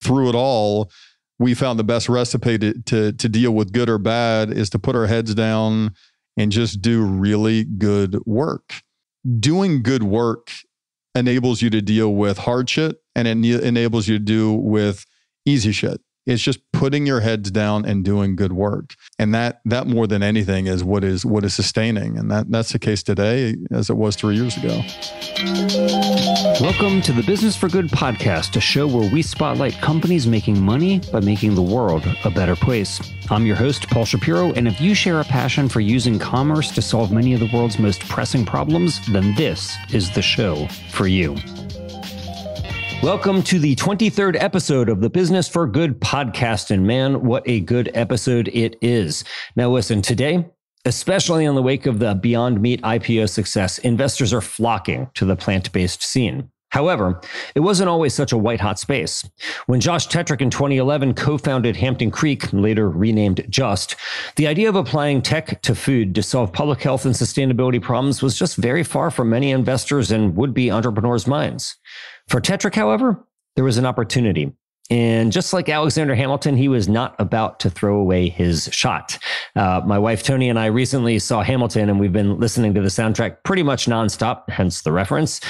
through it all, we found the best recipe to deal with good or bad is to put our heads down and just do really good work. Doing good work enables you to deal with hard shit, and it enables you to do with easy shit. It's just putting your heads down and doing good work. And that more than anything is what is sustaining. And that's the case today as it was 3 years ago. Welcome to the Business for Good podcast, a show where we spotlight companies making money by making the world a better place. I'm your host, Paul Shapiro, and if you share a passion for using commerce to solve many of the world's most pressing problems, then this is the show for you. Welcome to the 23rd episode of the Business for Good podcast. And man, what a good episode it is. Now listen, today, especially in the wake of the Beyond Meat IPO success, investors are flocking to the plant-based scene. However, it wasn't always such a white-hot space. When Josh Tetrick in 2011 co-founded Hampton Creek, later renamed Just, the idea of applying tech to food to solve public health and sustainability problems was just very far from many investors and would-be entrepreneurs' minds. For Tetrick, however, there was an opportunity. And just like Alexander Hamilton, he was not about to throw away his shot. My wife, Tony, and I recently saw Hamilton, and we've been listening to the soundtrack pretty much nonstop, hence the reference.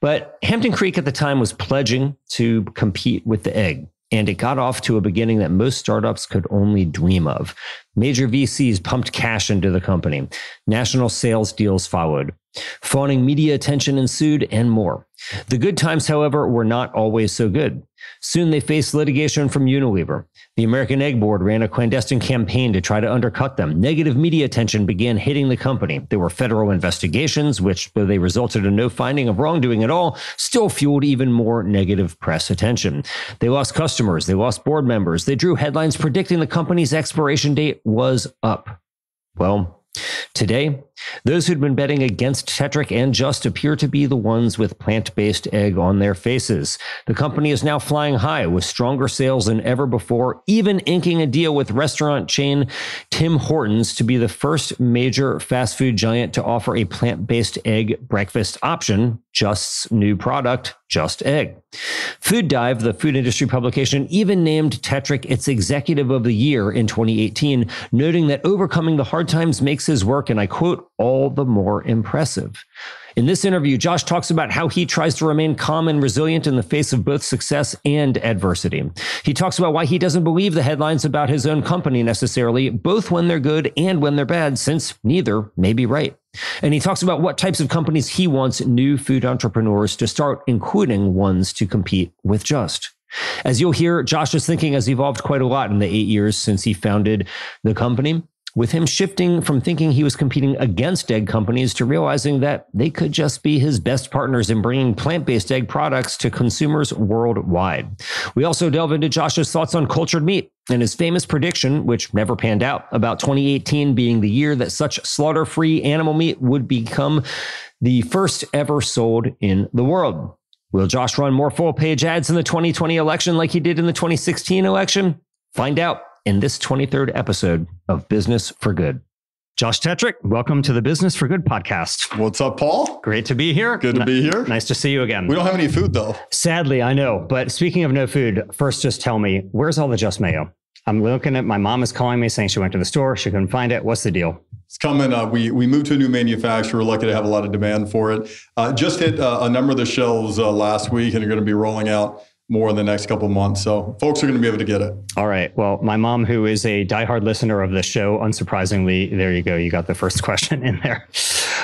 But Hampton Creek at the time was pledging to compete with the egg, and it got off to a beginning that most startups could only dream of. Major VCs pumped cash into the company. National sales deals followed. Fawning media attention ensued, and more. The good times, however, were not always so good. Soon they faced litigation from Unilever. The American Egg Board ran a clandestine campaign to try to undercut them. Negative media attention began hitting the company. There were federal investigations, which, though they resulted in no finding of wrongdoing at all, still fueled even more negative press attention. They lost customers. They lost board members. They drew headlines predicting the company's expiration date was up. Well, today, those who'd been betting against Tetrick and Just appear to be the ones with plant-based egg on their faces. The company is now flying high with stronger sales than ever before, even inking a deal with restaurant chain Tim Hortons to be the first major fast food giant to offer a plant-based egg breakfast option, Just's new product, Just Egg. Food Dive, the food industry publication, even named Tetrick its Executive of the Year in 2018, noting that overcoming the hard times makes his work, and I quote, all the more impressive. In this interview, Josh talks about how he tries to remain calm and resilient in the face of both success and adversity. He talks about why he doesn't believe the headlines about his own company necessarily, both when they're good and when they're bad, since neither may be right. And he talks about what types of companies he wants new food entrepreneurs to start, including ones to compete with Just. As you'll hear, Josh's thinking has evolved quite a lot in the 8 years since he founded the company, with him shifting from thinking he was competing against egg companies to realizing that they could just be his best partners in bringing plant-based egg products to consumers worldwide. We also delve into Josh's thoughts on cultured meat and his famous prediction, which never panned out, about 2018 being the year that such slaughter-free animal meat would become the first ever sold in the world. Will Josh run more full-page ads in the 2020 election like he did in the 2016 election? Find out in this 23rd episode of Business for Good. Josh Tetrick, welcome to the Business for Good podcast. What's up, Paul? Great to be here. Good to be here. Nice to see you again. We don't have any food, though. Sadly, I know. But speaking of no food, first just tell me, where's all the Just mayo? I'm looking at, my mom is calling me saying she went to the store. She couldn't find it. What's the deal? It's coming. We moved to a new manufacturer. We're lucky to have a lot of demand for it. Just hit a number of the shelves last week, and are going to be rolling out more in the next couple of months. So folks are going to be able to get it. All right. Well, my mom, who is a diehard listener of this show, unsurprisingly, there you go. You got the first question in there.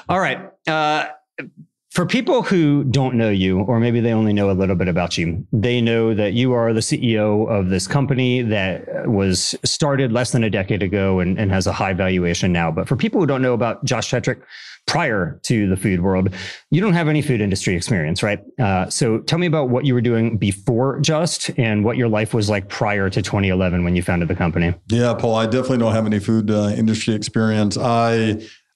All right. For people who don't know you, or maybe they only know a little bit about you, they know that you are the CEO of this company that was started less than a decade ago and has a high valuation now. But for people who don't know about Josh Tetrick prior to the food world, you don't have any food industry experience, right? So tell me about what you were doing before Just and what your life was like prior to 2011 when you founded the company. Yeah, Paul, I definitely don't have any food industry experience.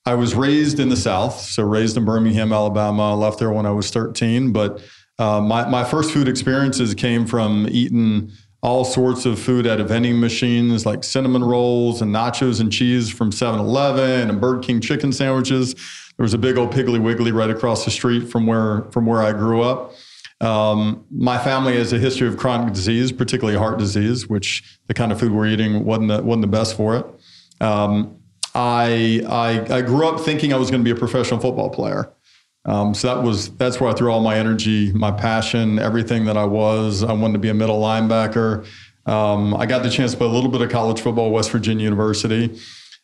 I was raised in the South, so raised in Birmingham, Alabama. Left there when I was 13. But my first food experiences came from eating all sorts of food at vending machines, like cinnamon rolls and nachos and cheese from 7-Eleven and Burger King chicken sandwiches. There was a big old Piggly Wiggly right across the street from where I grew up. My family has a history of chronic disease, particularly heart disease, which the kind of food we're eating wasn't the best for it. I grew up thinking I was going to be a professional football player. So that's where I threw all my energy, my passion, everything that I was. I wanted to be a middle linebacker. I got the chance to play a little bit of college football at West Virginia University.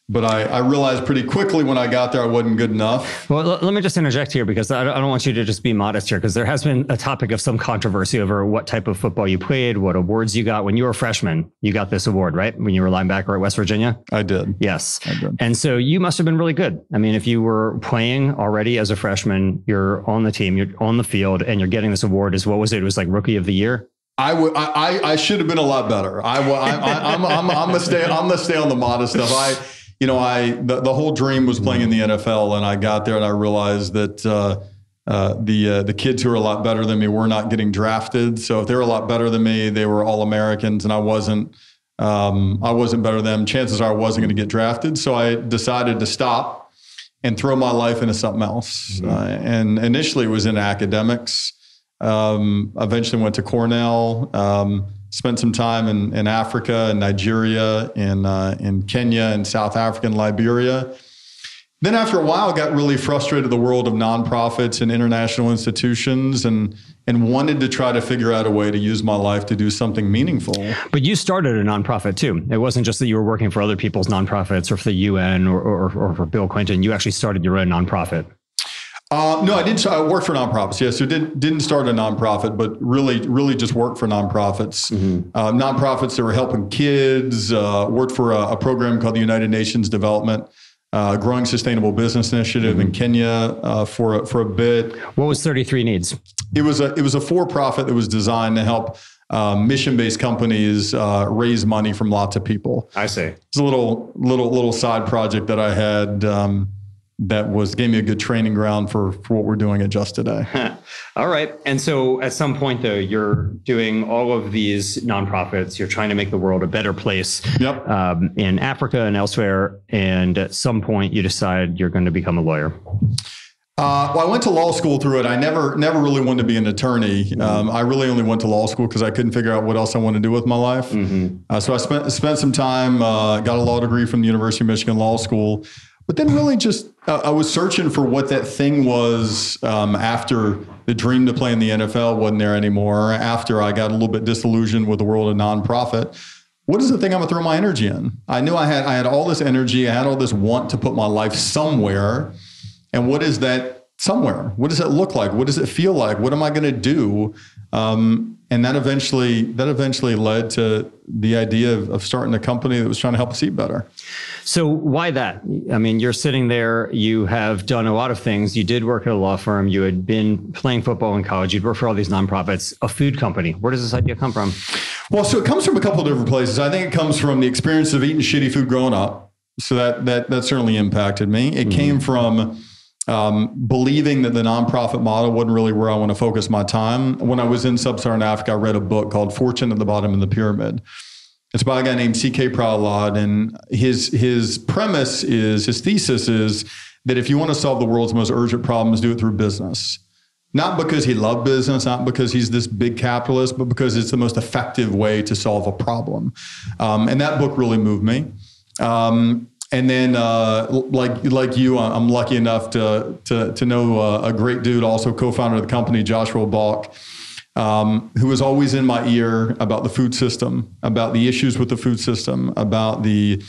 But I realized pretty quickly when I got there, I wasn't good enough. Well, let me just interject here because I don't want you to just be modest here, because there has been a topic of some controversy over what type of football you played, what awards you got. When you were a freshman, you got this award, right? When you were a linebacker at West Virginia? I did. Yes. I did. And so you must have been really good. I mean, if you were playing already as a freshman, you're on the team, you're on the field, and you're getting this award as what was it? It was like Rookie of the Year? I should have been a lot better. I'm gonna stay on the modest stuff. The whole dream was playing in the NFL, and I got there and I realized that the kids who were a lot better than me were not getting drafted. So if they were a lot better than me, they were all Americans, and I wasn't better than them. Chances are I wasn't going to get drafted. So I decided to stop and throw my life into something else. Mm-hmm. And initially it was in academics. Eventually went to Cornell. Spent some time in Africa and Nigeria, in Kenya and South Africa and Liberia. Then after a while, got really frustrated with the world of nonprofits and international institutions and wanted to try to figure out a way to use my life to do something meaningful. But you started a nonprofit too. It wasn't just that you were working for other people's nonprofits or for the UN or for Bill Clinton. You actually started your own nonprofit. No, I didn't. I worked for nonprofits. Yes, so didn't start a nonprofit, but really just worked for nonprofits. Mm-hmm. Nonprofits that were helping kids. Worked for a program called the United Nations Development Growing Sustainable Business Initiative in Kenya for a bit. What was 33 Needs? It was a for-profit that was designed to help mission-based companies raise money from lots of people. I see. It's a little side project that I had. That gave me a good training ground for what we're doing at Just Today. All right. And so at some point, though, you're doing all of these nonprofits. You're trying to make the world a better place. Yep. In Africa and elsewhere. And at some point, you decide you're going to become a lawyer. Well, I went to law school through it. I never really wanted to be an attorney. Mm-hmm. I really only went to law school because I couldn't figure out what else I wanted to do with my life. Mm-hmm. So I spent some time, got a law degree from the University of Michigan Law School. But then really just, I was searching for what that thing was after the dream to play in the NFL wasn't there anymore, after I got a little bit disillusioned with the world of nonprofit. What is the thing I'm going to throw my energy in? I knew I had all this energy. I had all this want to put my life somewhere. And what is that somewhere? What does it look like? What does it feel like? What am I going to do? And that eventually led to the idea of starting a company that was trying to help us eat better. So why that? I mean, you're sitting there, you have done a lot of things. You did work at a law firm. You had been playing football in college. You'd worked for all these nonprofits, a food company. Where does this idea come from? Well, so it comes from a couple of different places. I think it comes from the experience of eating shitty food growing up. So that certainly impacted me. It came from believing that the nonprofit model wasn't really where I want to focus my time. When I was in sub-Saharan Africa, I read a book called Fortune at the Bottom of the Pyramid. It's by a guy named C.K. Prahalad, and his thesis is that if you want to solve the world's most urgent problems, do it through business. Not because he loved business, not because he's this big capitalist, but because it's the most effective way to solve a problem. And that book really moved me. And then, like you, I'm lucky enough to know a great dude, also co-founder of the company, Joshua Balk, who was always in my ear about the food system, about the issues with the food system, about the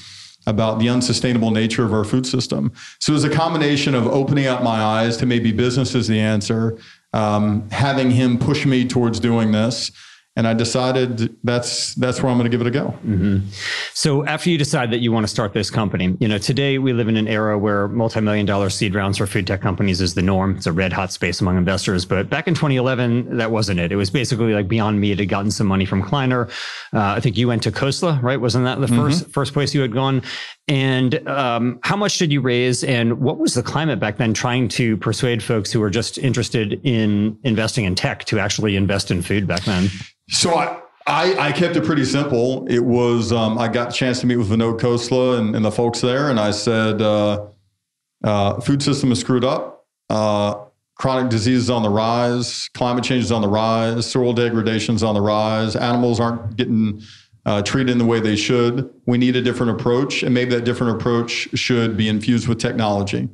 unsustainable nature of our food system. So it was a combination of opening up my eyes to maybe business is the answer, having him push me towards doing this. And I decided that's where I'm going to give it a go. Mm-hmm. So after you decide that you want to start this company, today we live in an era where multi-million-dollar seed rounds for food tech companies is the norm. It's a red hot space among investors. But back in 2011, that wasn't it. It was basically like Beyond Meat had gotten some money from Kleiner. I think you went to Khosla, right? Wasn't that the first place you had gone? And how much did you raise? And what was the climate back then trying to persuade folks who were just interested in investing in tech to actually invest in food back then? So I kept it pretty simple. It was, I got a chance to meet with Vinod Khosla and the folks there. And I said, food system is screwed up. chronic diseases on the rise, climate change is on the rise, soil degradation is on the rise, animals aren't getting treated in the way they should. We need a different approach, and maybe that different approach should be infused with technology.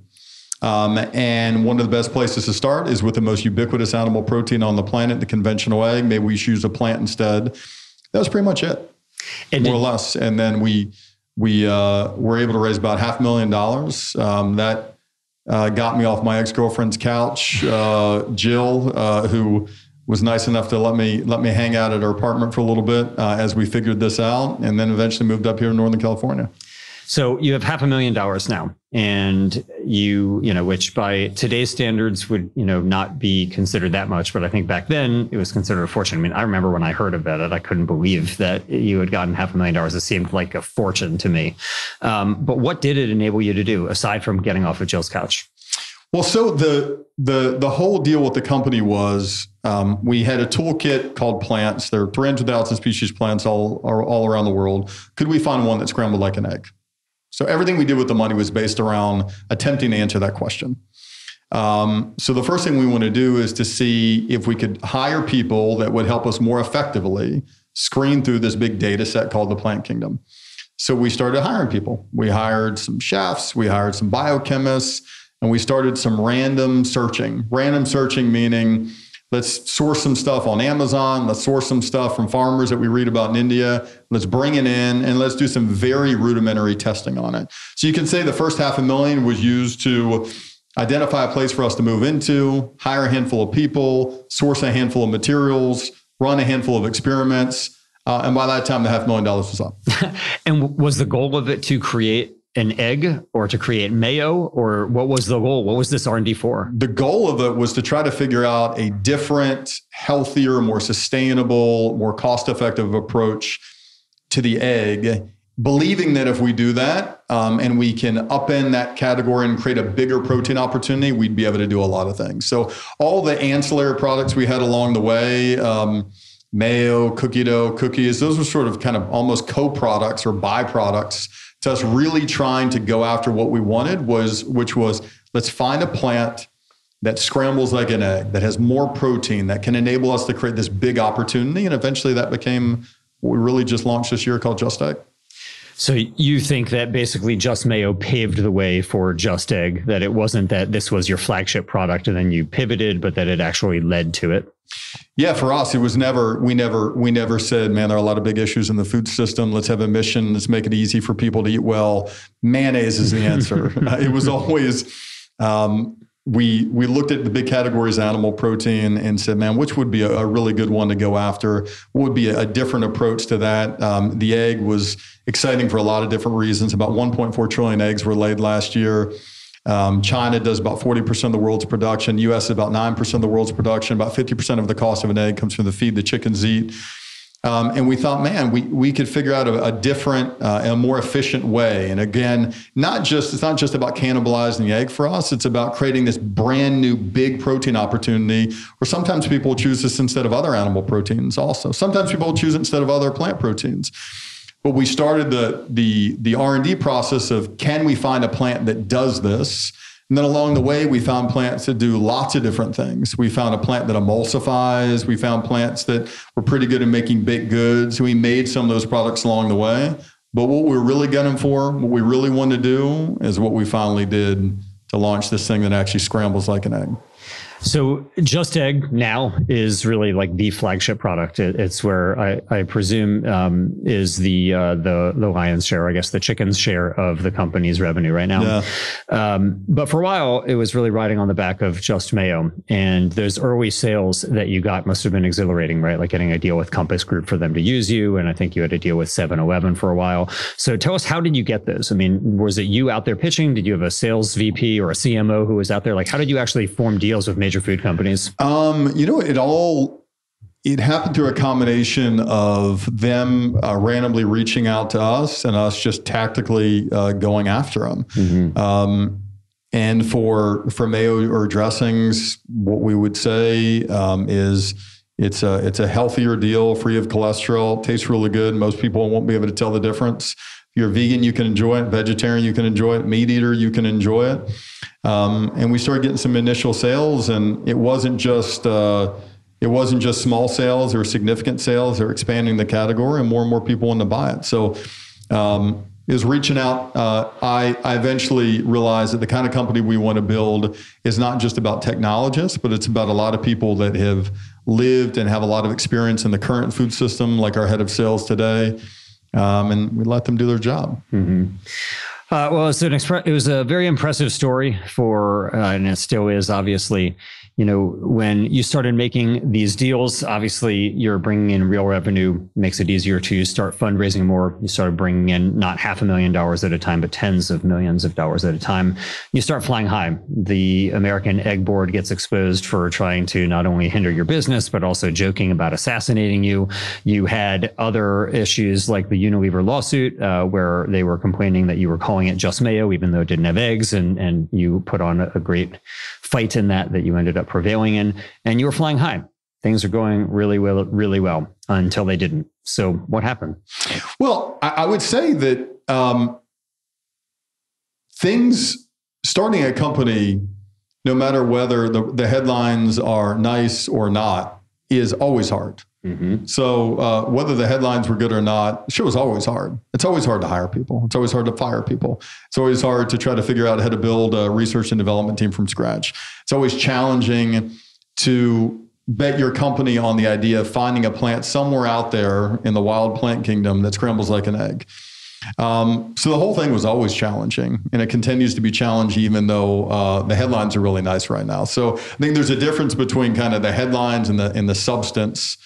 And one of the best places to start is with the most ubiquitous animal protein on the planet, the conventional egg. Maybe we should use a plant instead. That was pretty much it, more or less. And then we were able to raise about $500,000. That got me off my ex-girlfriend's couch, Jill, who was nice enough to let me hang out at her apartment for a little bit as we figured this out, and then eventually moved up here to Northern California. So you have $500,000 now, and you know, which by today's standards would, you know, not be considered that much, but I think back then it was considered a fortune. I mean, I remember when I heard about it, I couldn't believe that you had gotten $500,000. It seemed like a fortune to me. But what did it enable you to do aside from getting off of Jill's couch? Well, so the whole deal with the company was we had a toolkit called plants. There are 300,000 species of plants all around the world. Could we find one that scrambled like an egg? So everything we did with the money was based around attempting to answer that question. So the first thing we want to do is to see if we could hire people that would help us more effectively screen through this big data set called the plant kingdom. So we started hiring people. We hired some chefs, we hired some biochemists, and we started some random searching. Random searching meaning let's source some stuff on Amazon. Let's source some stuff from farmers that we read about in India. Let's bring it in and let's do some very rudimentary testing on it. So you can say the first $500,000 was used to identify a place for us to move into, hire a handful of people, source a handful of materials, run a handful of experiments. And by that time, the $500,000 was up. And was the goal of it to create an egg or to create mayo, or what was the goal? What was this R&D for? The goal of it was to try to figure out a different, healthier, more sustainable, more cost-effective approach to the egg, believing that if we do that and we can upend that category and create a bigger protein opportunity, we'd be able to do a lot of things. So all the ancillary products we had along the way, mayo, cookie dough, cookies, those were sort of kind of almost co-products or byproducts to us really trying to go after what we wanted, which was let's find a plant that scrambles like an egg, that has more protein, that can enable us to create this big opportunity. And eventually that became what we really just launched this year called Just Egg. So you think that basically Just Mayo paved the way for Just Egg, that it wasn't that this was your flagship product and then you pivoted, but that it actually led to it? Yeah, for us, it was we never said, man, there are a lot of big issues in the food system. Let's have a mission. Let's make it easy for people to eat well. Mayonnaise is the answer. It was always, we looked at the big categories, animal protein, and said, man, which would be a really good one to go after? What would be a different approach to that? The egg was exciting for a lot of different reasons. About 1.4 trillion eggs were laid last year. China does about 40% of the world's production. U.S. is about 9% of the world's production. About 50% of the cost of an egg comes from the feed the chickens eat. And we thought, man, we could figure out a different, a more efficient way. And again, it's not just about cannibalizing the egg for us. It's about creating this brand new big protein opportunity where sometimes people choose this instead of other animal proteins also. Sometimes people choose it instead of other plant proteins. But we started the R&D process of, can we find a plant that does this? And then along the way, we found plants that do lots of different things. We found a plant that emulsifies. We found plants that were pretty good at making baked goods. We made some of those products along the way. But what we're really gunning for, what we really want to do, is what we finally did to launch this thing that actually scrambles like an egg. So Just Egg now is really like the flagship product. It's where I presume is the lion's share, I guess the chicken's share of the company's revenue right now. Yeah. But for a while, it was really riding on the back of Just Mayo. And those early sales that you got must have been exhilarating, right? Like getting a deal with Compass Group for them to use you. And I think you had a deal with 7-Eleven for a while. So tell us, how did you get those? I mean, was it you out there pitching? Did you have a sales VP or a CMO who was out there? Like, how did you actually form deals with major food companies? It happened through a combination of them randomly reaching out to us and us just tactically going after them. Mm-hmm. And for mayo or dressings, what we would say is it's a healthier deal, free of cholesterol, tastes really good. Most people won't be able to tell the difference. If you're vegan, you can enjoy it. Vegetarian, you can enjoy it. Meat eater, you can enjoy it. And we started getting some initial sales, and it wasn't just small sales or significant sales. They're expanding the category, and more people want to buy it. So is reaching out. I eventually realized that the kind of company we want to build is not just about technologists, but it's about a lot of people that have lived and have a lot of experience in the current food system, like our head of sales today. And we let them do their job. Mm-hmm. Well, it was a very impressive story and it still is, obviously. When you started making these deals, obviously you're bringing in real revenue, makes it easier to start fundraising more. You started bringing in not $500,000 at a time, but tens of millions of dollars at a time. You start flying high. The American Egg Board gets exposed for trying to not only hinder your business, but also joking about assassinating you. You had other issues like the Unilever lawsuit, where they were complaining that you were calling it just mayo, even though it didn't have eggs. And you put on a great fight in that you ended up prevailing in, and you were flying high. Things are going really well until they didn't. So what happened? Well, I would say that things, starting a company, no matter whether the headlines are nice or not, is always hard. Mm-hmm. So whether the headlines were good or not, shit was always hard. It's always hard to hire people. It's always hard to fire people. It's always hard to try to figure out how to build a research and development team from scratch. It's always challenging to bet your company on the idea of finding a plant somewhere out there in the wild plant kingdom that scrambles like an egg. So the whole thing was always challenging, and it continues to be challenging, even though the headlines are really nice right now. So I think there's a difference between kind of the headlines and the substance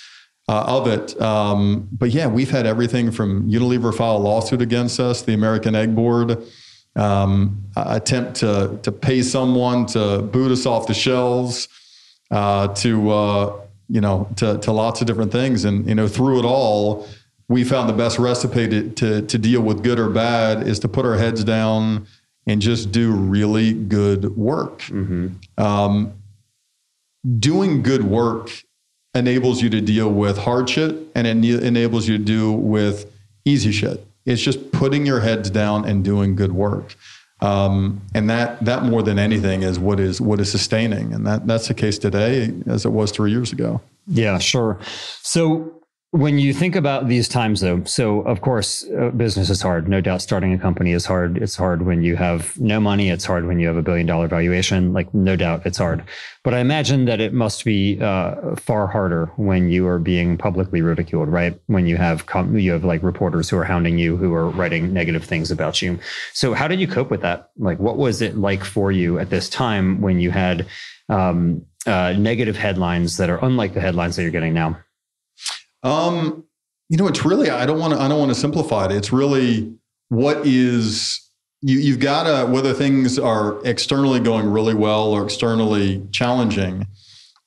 of it. But yeah, we've had everything from Unilever file a lawsuit against us, the American Egg Board attempt to pay someone to boot us off the shelves, to lots of different things. And, through it all, we found the best recipe to deal with good or bad is to put our heads down and just do really good work. Mm-hmm. Doing good work enables you to deal with hard shit, and it enables you to do with easy shit. It's just putting your heads down and doing good work. And that more than anything is what is sustaining. And that's the case today as it was 3 years ago. Yeah, sure. So when you think about these times, though, so of course, business is hard. No doubt starting a company is hard. It's hard when you have no money. It's hard when you have $1 billion valuation. Like, no doubt it's hard. But I imagine that it must be far harder when you are being publicly ridiculed, right? When you have like reporters who are hounding you, who are writing negative things about you. So how did you cope with that? Like, what was it like for you at this time when you had negative headlines that are unlike the headlines that you're getting now? It's really, I don't want to simplify it. It's really what is, you've got to, whether things are externally going really well or externally challenging,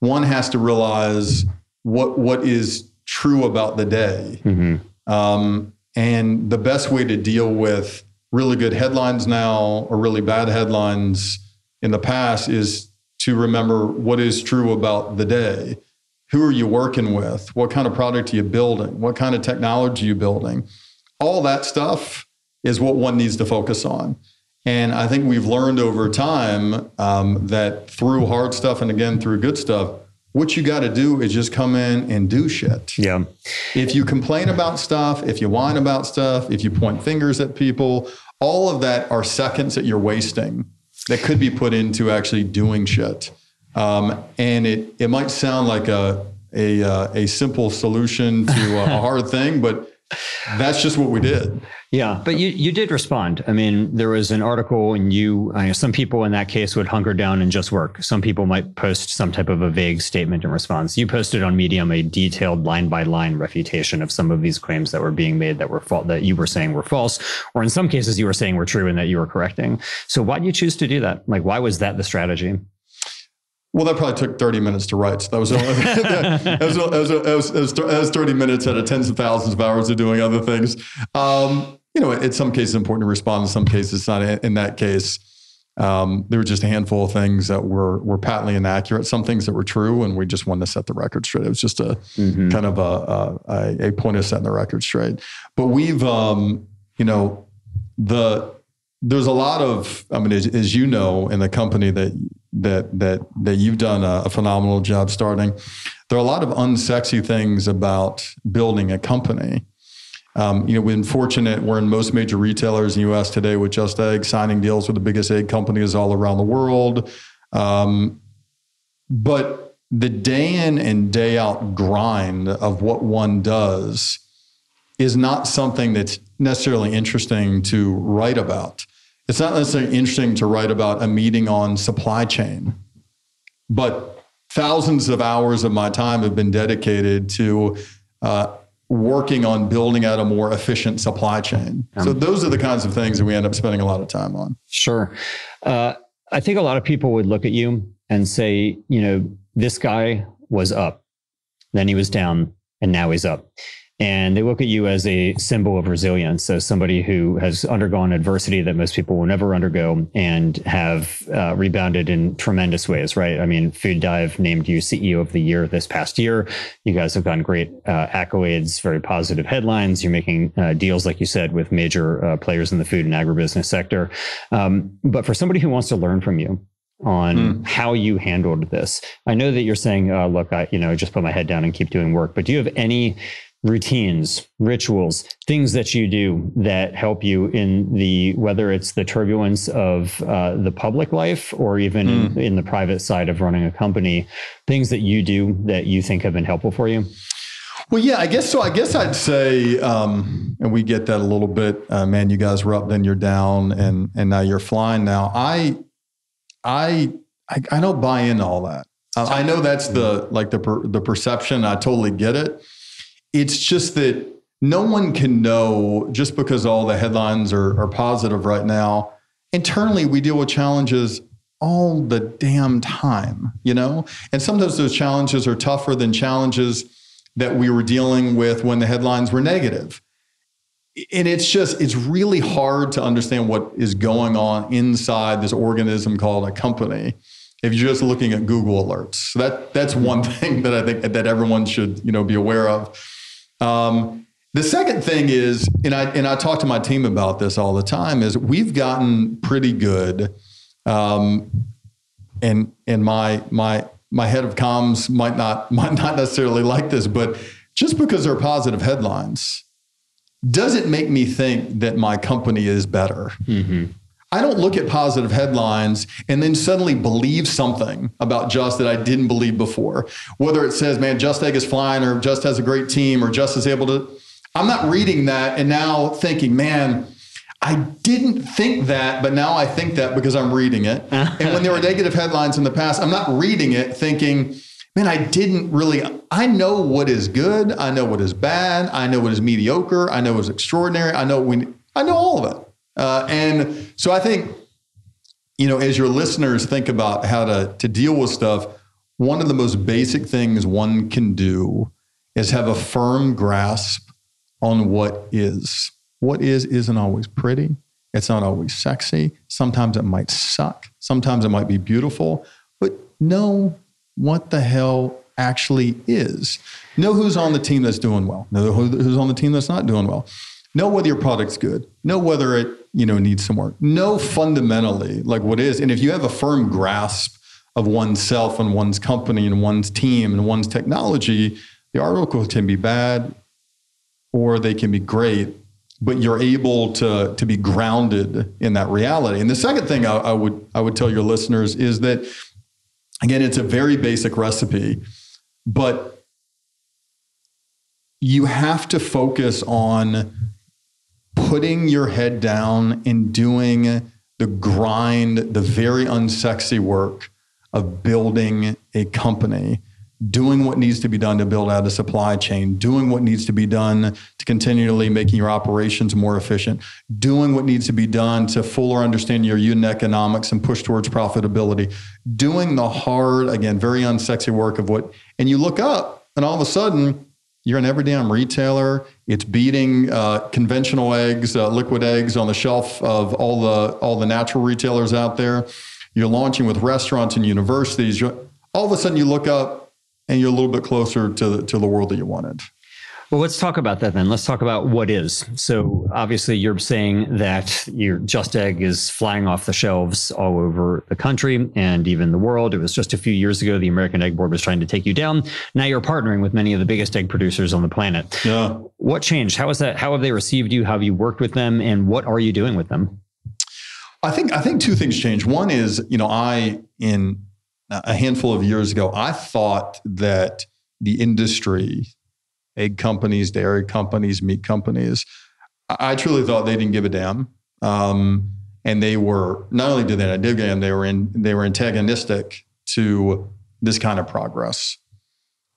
one has to realize what is true about the day. Mm-hmm. And the best way to deal with really good headlines now or really bad headlines in the past is to remember what is true about the day. Who are you working with? What kind of product are you building? What kind of technology are you building? All that stuff is what one needs to focus on. And I think we've learned over time that through hard stuff and again, through good stuff, what you got to do is just come in and do shit. Yeah. If you complain about stuff, if you whine about stuff, if you point fingers at people, all of that are seconds that you're wasting that could be put into actually doing shit. And it might sound like a simple solution to a hard thing, but that's just what we did. Yeah, but you did respond. I mean, there was an article, and some people in that case would hunker down and just work. Some people might post some type of a vague statement in response. You posted on Medium a detailed line-by-line refutation of some of these claims that were being made that were that you were saying were false, or in some cases you were saying were true and that you were correcting. So why did you choose to do that? Like, why was that the strategy? Well, that probably took 30 minutes to write. So that was 30 minutes out of tens of thousands of hours of doing other things. In some cases, it's important to respond. In some cases, it's not. In that case, there were just a handful of things that were patently inaccurate. Some things that were true, and we just wanted to set the record straight. It was just a kind of a point of setting the record straight. But we've, the there's a lot of, I mean, as you know, in the company that you've done a phenomenal job starting, there are a lot of unsexy things about building a company. We've been fortunate. We're in most major retailers in the U.S. today with Just Egg, signing deals with the biggest egg companies all around the world. But the day in and day out grind of what one does is not something that's necessarily interesting to write about. It's not necessarily interesting to write about a meeting on supply chain, but thousands of hours of my time have been dedicated to working on building out a more efficient supply chain. So those are the kinds of things that we end up spending a lot of time on. Sure. I think a lot of people would look at you and say, this guy was up, then he was down, and now he's up. And they look at you as a symbol of resilience, as somebody who has undergone adversity that most people will never undergo and have rebounded in tremendous ways, right? I mean, Food Dive named you CEO of the year this past year. You guys have gotten great accolades, very positive headlines. You're making deals, like you said, with major players in the food and agribusiness sector. But for somebody who wants to learn from you on how you handled this, I know that you're saying, look, I just put my head down and keep doing work, but do you have any routines, rituals, things that you do that help you in whether it's the turbulence of the public life or even in the private side of running a company, things that you do that you think have been helpful for you? Well, yeah, I guess so. I guess I'd say, and we get that a little bit, man, you guys were up, then you're down, and now you're flying now. I don't buy into all that. I know that's the perception. I totally get it. It's just that no one can know, just because all the headlines are positive right now. Internally, we deal with challenges all the damn time, and sometimes those challenges are tougher than challenges that we were dealing with when the headlines were negative. And it's really hard to understand what is going on inside this organism called a company if you're just looking at Google alerts. So that's one thing that I think that everyone should, be aware of. The second thing is, and I talk to my team about this all the time, is we've gotten pretty good. And my head of comms might not necessarily like this, but just because there are positive headlines doesn't make me think that my company is better. Mm-hmm. I don't look at positive headlines and then suddenly believe something about Just that I didn't believe before. Whether it says, man, Just Egg is flying, or Just has a great team, or Just is able to, I'm not reading that and now thinking, man, I didn't think that, but now I think that because I'm reading it. And when there were negative headlines in the past, I'm not reading it thinking, man, I know what is good. I know what is bad. I know what is mediocre. I know what is extraordinary. I know all of it. And so I think, as your listeners think about how to deal with stuff, one of the most basic things one can do is have a firm grasp on what is. What isn't always pretty. It's not always sexy. Sometimes it might suck. Sometimes it might be beautiful, but know what the hell actually is. Know who's on the team that's doing well. Know who's on the team that's not doing well. Know whether your product's good. Know whether it, needs some work. Know fundamentally what is. And if you have a firm grasp of oneself and one's company and one's team and one's technology, the articles can be bad or they can be great, but you're able to be grounded in that reality. And the second thing I would tell your listeners is that, again, it's a very basic recipe, but you have to focus on putting your head down and doing the grind, the very unsexy work of building a company, doing what needs to be done to build out a supply chain, doing what needs to be done to continually making your operations more efficient, doing what needs to be done to fuller understand your unit economics and push towards profitability, doing the hard, again, very unsexy work of and you look up and all of a sudden you're an every damn retailer. It's beating conventional eggs, liquid eggs on the shelf of all the natural retailers out there. You're launching with restaurants and universities. All of a sudden you look up and you're a little bit closer to the world that you wanted. Well, let's talk about that then. Let's talk about what is. So obviously you're saying that your Just Egg is flying off the shelves all over the country and even the world. It was just a few years ago, the American Egg Board was trying to take you down. Now you're partnering with many of the biggest egg producers on the planet. Yeah. What changed? How is that? How have they received you? How have you worked with them? And what are you doing with them? I think two things changed. One is, in a handful of years ago, I thought that the industry, egg companies, dairy companies, meat companies, I truly thought they didn't give a damn. And they were, not only did they not give a damn, they were antagonistic to this kind of progress.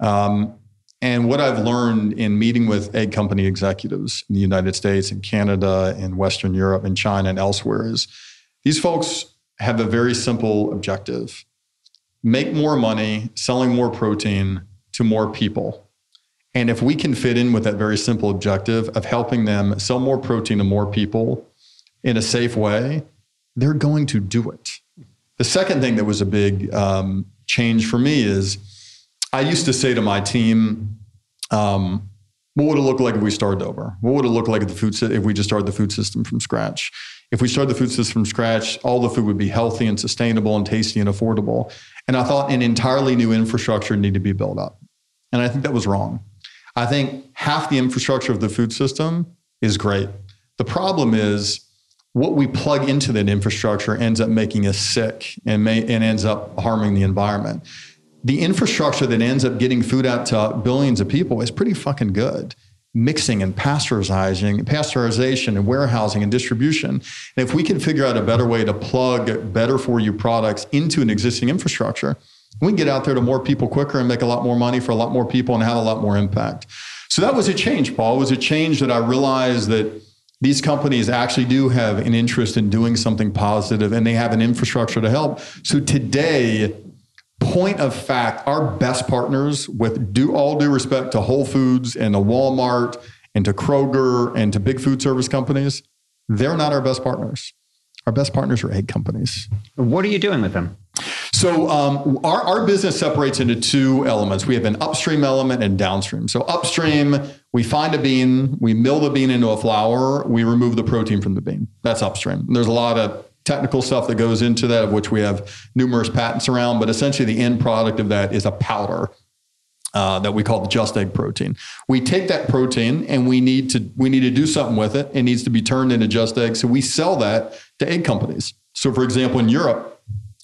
And what I've learned in meeting with egg company executives in the United States and Canada and Western Europe and China and elsewhere is these folks have a very simple objective: make more money selling more protein to more people. And if we can fit in with that very simple objective of helping them sell more protein to more people in a safe way, they're going to do it. The second thing that was a big change for me is I used to say to my team, what would it look like if we started over? What would it look like if we just started the food system from scratch? If we started the food system from scratch, all the food would be healthy and sustainable and tasty and affordable. And I thought an entirely new infrastructure needed to be built up. And I think that was wrong. I think half the infrastructure of the food system is great. The problem is what we plug into that infrastructure ends up making us sick and ends up harming the environment. The infrastructure that ends up getting food out to billions of people is pretty fucking good. Mixing and pasteurization and warehousing and distribution. And if we can figure out a better way to plug better for you products into an existing infrastructure, we can get out there to more people quicker and make a lot more money for a lot more people and have a lot more impact. So that was a change, Paul. It was a change that I realized that these companies actually do have an interest in doing something positive and they have an infrastructure to help. So today, point of fact, our best partners, with all due respect to Whole Foods and to Walmart and to Kroger and to big food service companies, they're not our best partners. Our best partners are egg companies. What are you doing with them? So our business separates into two elements. We have an upstream element and downstream. So upstream, we find a bean, we mill the bean into a flour, we remove the protein from the bean. That's upstream. And there's a lot of technical stuff that goes into that, of which we have numerous patents around, but essentially the end product of that is a powder that we call the Just Egg protein. We take that protein and we need to do something with it. It needs to be turned into Just Egg. So we sell that to egg companies. So for example, in Europe,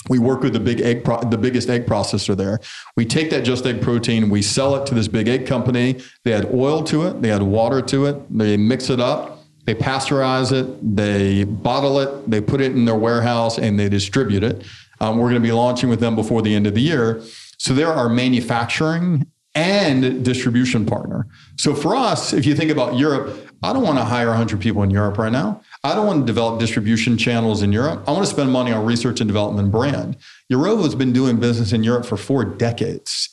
we work with the biggest egg processor there. We take that Just Egg protein, we sell it to this big egg company. They add oil to it, they add water to it, they mix it up. They pasteurize it, they bottle it, they put it in their warehouse, and they distribute it. We're going to be launching with them before the end of the year. So they're our manufacturing and distribution partner. So for us, if you think about Europe, I don't want to hire 100 people in Europe right now. I don't want to develop distribution channels in Europe. I want to spend money on research and development and brand. Eurova's been doing business in Europe for 4 decades.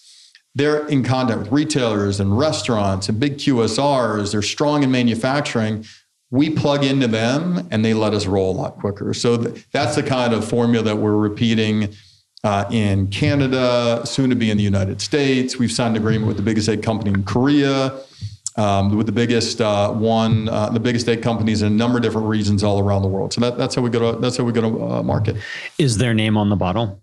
They're in contact with retailers and restaurants and big QSRs. They're strong in manufacturing. We plug into them and they let us roll a lot quicker. So that's the kind of formula that we're repeating in Canada, soon to be in the United States. We've signed an agreement with the biggest egg company in Korea, with the biggest the biggest egg companies in a number of different regions all around the world. So that's how we go to market. Is their name on the bottle?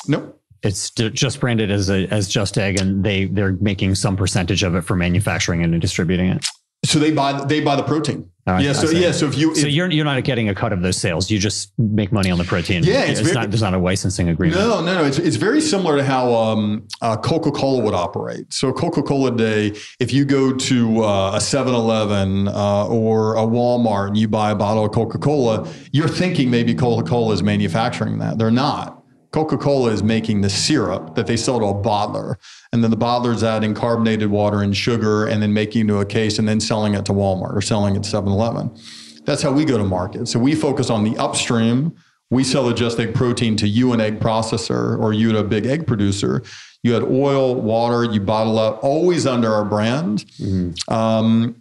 Nope. It's just branded as Just Egg, and they're making some percentage of it for manufacturing and distributing it. So they buy the protein. Yeah. So if you're not getting a cut of those sales, you just make money on the protein. Yeah. There's not a licensing agreement. No. It's very similar to how Coca-Cola would operate. So Coca-Cola Day, if you go to a 7-Eleven or a Walmart and you buy a bottle of Coca-Cola, you're thinking maybe Coca-Cola is manufacturing that. They're not. Coca-Cola is making the syrup that they sell to a bottler. And then the bottler's adding carbonated water and sugar and then making it into a case and then selling it to Walmart or selling it to 7-Eleven. That's how we go to market. So we focus on the upstream. We sell the Just Egg protein to you, an egg processor, or you, a big egg producer. You had oil, water, you bottle up, always under our brand. Mm-hmm.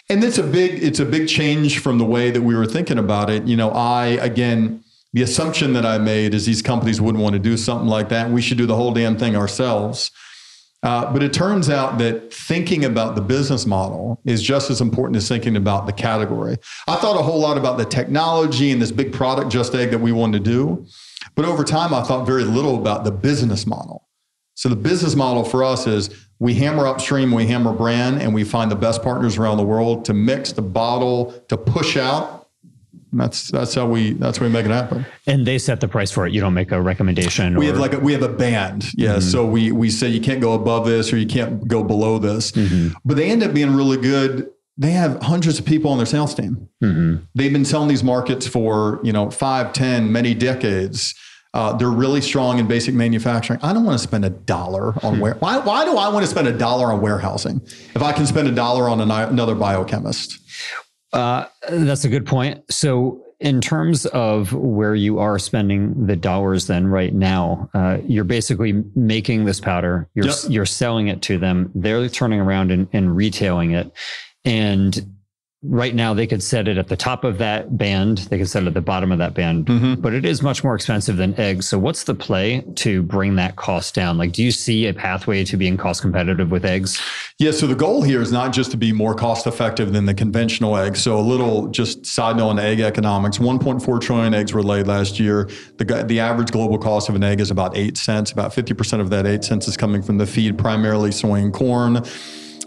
And it's a big change from the way that we were thinking about it. The assumption that I made is these companies wouldn't want to do something like that. We should do the whole damn thing ourselves. But it turns out that thinking about the business model is just as important as thinking about the category. I thought a whole lot about the technology and this big product, Just Egg, that we wanted to do. But over time, I thought very little about the business model. So the business model for us is we hammer upstream, we hammer brand, and we find the best partners around the world to mix, to bottle, to push out. And that's how we make it happen. And they set the price for it. You don't make a recommendation. We have a band. Yeah. Mm-hmm. So we say you can't go above this or you can't go below this. Mm-hmm. But they end up being really good. They have hundreds of people on their sales team. Mm-hmm. They've been selling these markets for 5, 10, many decades. They're really strong in basic manufacturing. I don't want to spend $1 on why do I want to spend $1 on warehousing if I can spend $1 on another biochemist? That's a good point. So in terms of where you are spending the dollars then right now, you're basically making this powder, you're selling it to them. They're turning around and retailing it. And right now they could set it at the top of that band. They could set it at the bottom of that band, but it is much more expensive than eggs. So what's the play to bring that cost down? Like, do you see a pathway to being cost competitive with eggs? Yeah. So the goal here is not just to be more cost effective than the conventional egg. So a little just side note on egg economics, 1.4 trillion eggs were laid last year. The average global cost of an egg is about 8 cents. About 50% of that 8 cents is coming from the feed, primarily soy and corn.